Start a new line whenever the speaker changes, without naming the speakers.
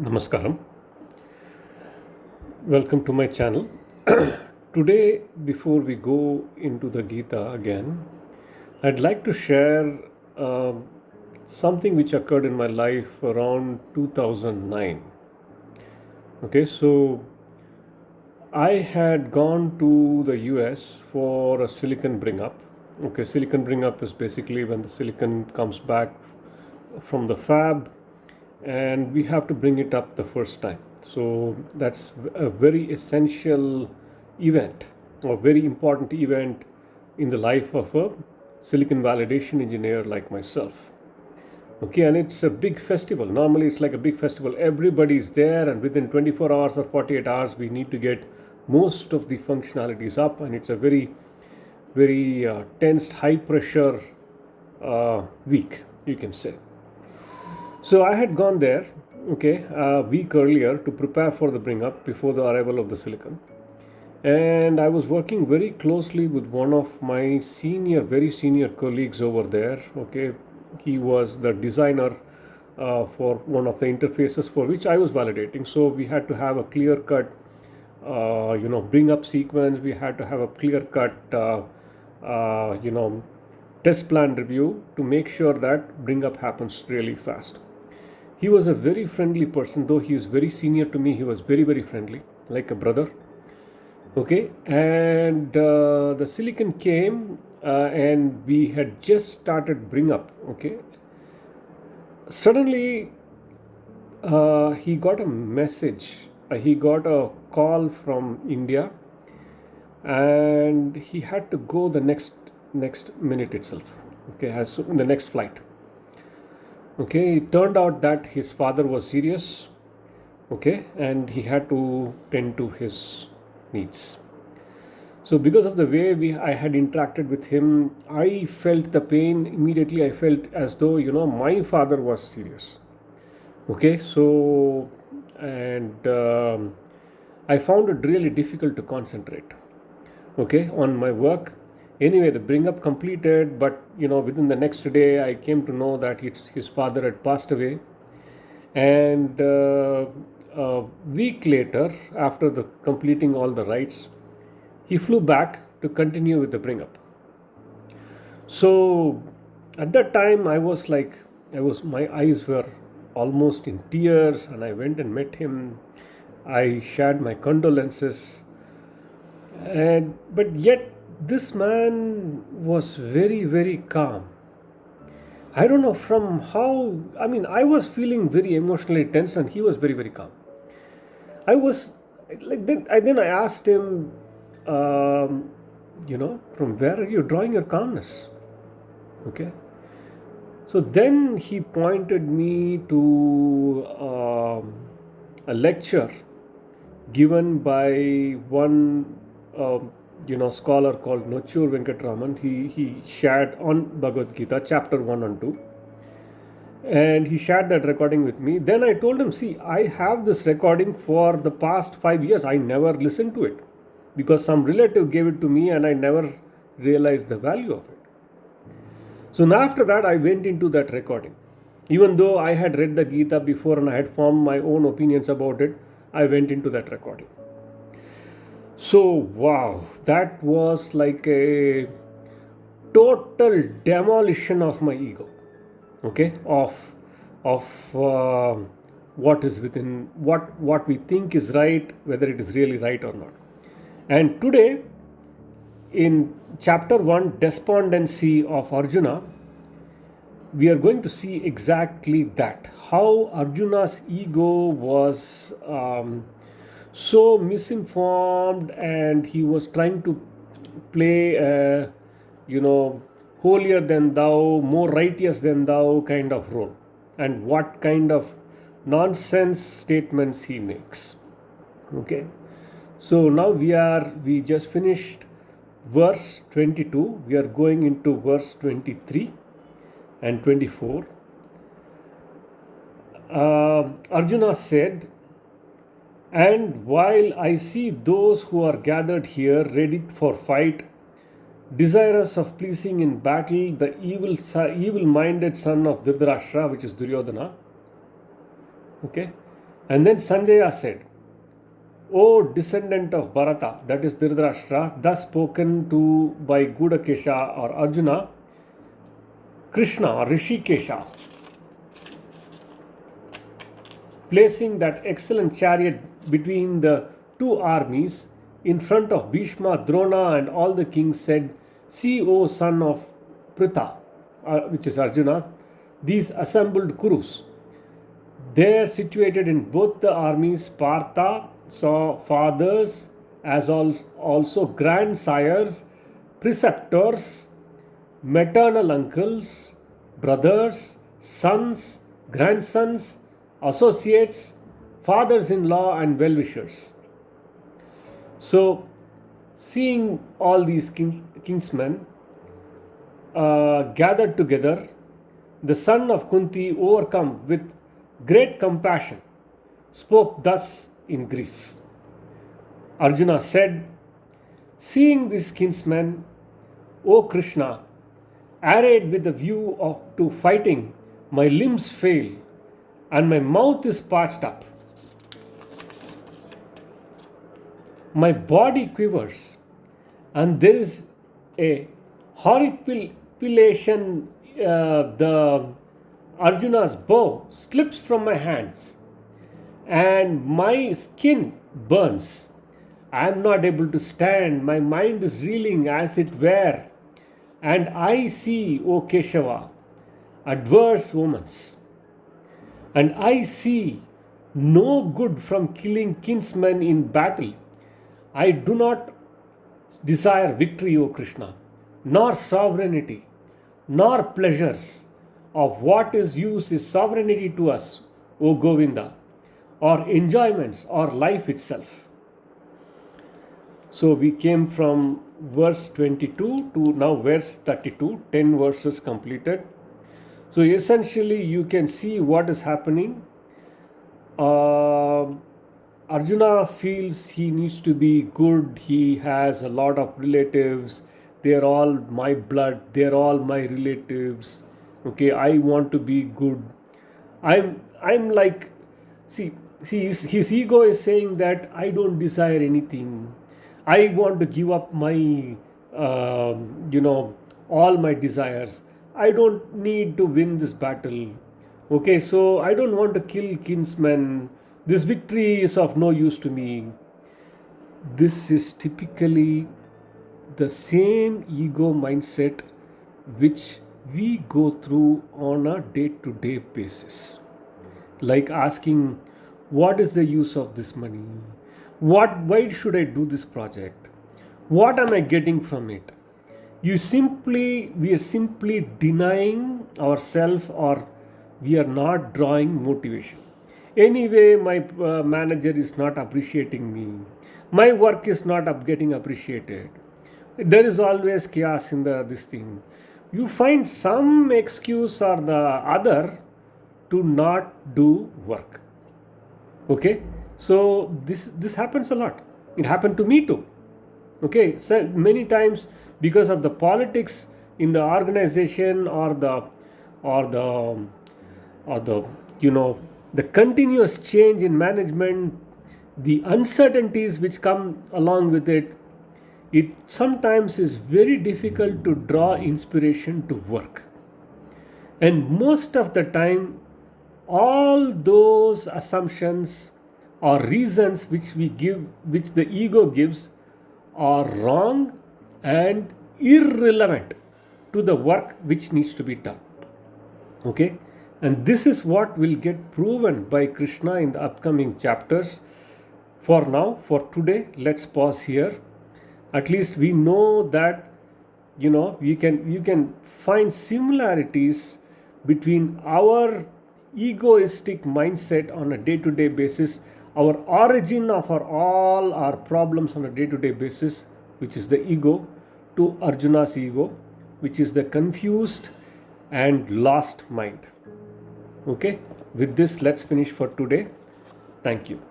Namaskaram. Welcome to my channel. Today, before we go into the Gita again, I'd like to share something which occurred in my life around 2009. Okay, so I had gone to the US for a silicon bring up. Okay, silicon bring up is basically when the silicon comes back from the fab and we have to bring it up the first time. So that's a very essential event or very important event in the life of a silicon validation engineer like myself. Okay, and it's a big festival. Normally, it's like a big festival. Everybody's there, and within 24 hours or 48 hours, we need to get most of the functionalities up, and it's a very tensed, high pressure week, you can say. So I had gone there, okay, a week earlier to prepare for the bring up before the arrival of the silicon. And I was working very closely with one of my very senior colleagues over there. Okay, he was the designer for one of the interfaces for which I was validating. So we had to have a clear cut, bring up sequence. We had to have a clear cut, test plan review to make sure that bring up happens really fast. He was a very friendly person, though he is very senior to me. He was very friendly, like a brother. Okay, and the silicon came, and we had just started bring up. Okay, suddenly he got a message. He got a call from India, and he had to go the next minute itself. Okay, as in the next flight. Okay, it turned out that his father was serious. Okay, and he had to tend to his needs. So because of the way I had interacted with him, I felt the pain immediately. I felt as though my father was serious. Okay, so and I found it really difficult to concentrate. Okay, on my work. Anyway, the bring up completed, but within the next day, I came to know that his father had passed away, and a week later, after the completing all the rites, he flew back to continue with the bring up. So at that time, my eyes were almost in tears, and I went and met him. I shared my condolences, and but yet this man was very calm. I don't know from how. I mean, I was feeling very emotionally tense, and he was very calm. I was like then I asked him, from where are you drawing your calmness? Okay. So then he pointed me to a lecture given by one scholar called Nochur Venkatraman. He shared on Bhagavad Gita chapter 1 and 2, and he shared that recording with me. Then I told him, see, I have this recording for the past 5 years. I never listened to it because some relative gave it to me, and I never realized the value of it. So now after that, I went into that recording. Even though I had read the Gita before and I had formed my own opinions about it, I went into that recording. So wow, that was like a total demolition of my ego. Okay, of what is within what we think is right, whether it is really right or not. And today, in chapter 1, despondency of Arjuna, we are going to see exactly that, how Arjuna's ego was so misinformed, and he was trying to play a holier than thou, more righteous than thou kind of role, and what kind of nonsense statements he makes. Okay, so now we just finished verse 22. We are going into verse 23 and 24. Arjuna said, and while I see those who are gathered here ready for fight, desirous of pleasing in battle the evil-minded son of Dhritarashtra, which is Duryodhana, okay, And then Sanjaya said, O descendant of Bharata, that is Dhritarashtra, thus spoken to by Gudakesha or Arjuna, Krishna or Rishikesha, placing that excellent chariot between the two armies in front of Bhishma, Drona, and all the kings, said, See, O son of Pritha, which is Arjuna, these assembled Kurus. There, situated in both the armies, Partha saw fathers as also grandsires, preceptors, maternal uncles, brothers, sons, grandsons, associates, fathers in law, and well wishers. So, seeing all these kingsmen gathered together, the son of Kunti, overcome with great compassion, spoke thus in grief. Arjuna said, Seeing these kinsmen, O Krishna, arrayed with the view to fighting, my limbs fail and my mouth is parched up. My body quivers, and there is a horripilation. The Arjuna's bow slips from my hands, and my skin burns. I am not able to stand. My mind is reeling as it were, and I see, O Keshava, adverse omens, and I see no good from killing kinsmen in battle. I do not desire victory, O Krishna, nor sovereignty, nor pleasures. Of what is use is sovereignty to us, O Govinda, or enjoyments, or life itself. So we came from verse 22 to now verse 32, 10 verses completed. So essentially you can see what is happening. Arjuna feels he needs to be good. He has a lot of relatives. They are all my blood. They are all my relatives. Okay, I want to be good. I'm like, see, his ego is saying that I don't desire anything. I want to give up my, all my desires. I don't need to win this battle. Okay, so I don't want to kill kinsmen. This victory is of no use to me. This is typically the same ego mindset which we go through on a day-to-day basis. Like asking, what is the use of this money? Why should I do this project? What am I getting from it? We are simply denying ourselves, or we are not drawing motivation. Anyway, my manager is not appreciating me. My work is not getting appreciated. There is always chaos in this thing. You find some excuse or the other to not do work. Okay, so this happens a lot. It happened to me too. Okay, so many times because of the politics in the organization, or the the continuous change in management, the uncertainties which come along with it, it sometimes is very difficult to draw inspiration to work. And most of the time, all those assumptions or reasons which the ego gives, are wrong and irrelevant to the work which needs to be done. Okay, and this is what will get proven by Krishna in the upcoming chapters. For now, for today, let's pause here. At least we know that you can find similarities between our egoistic mindset on a day-to-day basis, our origin of all our problems on a day-to-day basis, which is the ego, to Arjuna's ego, which is the confused and lost mind. Okay, with this, let's finish for today. Thank you.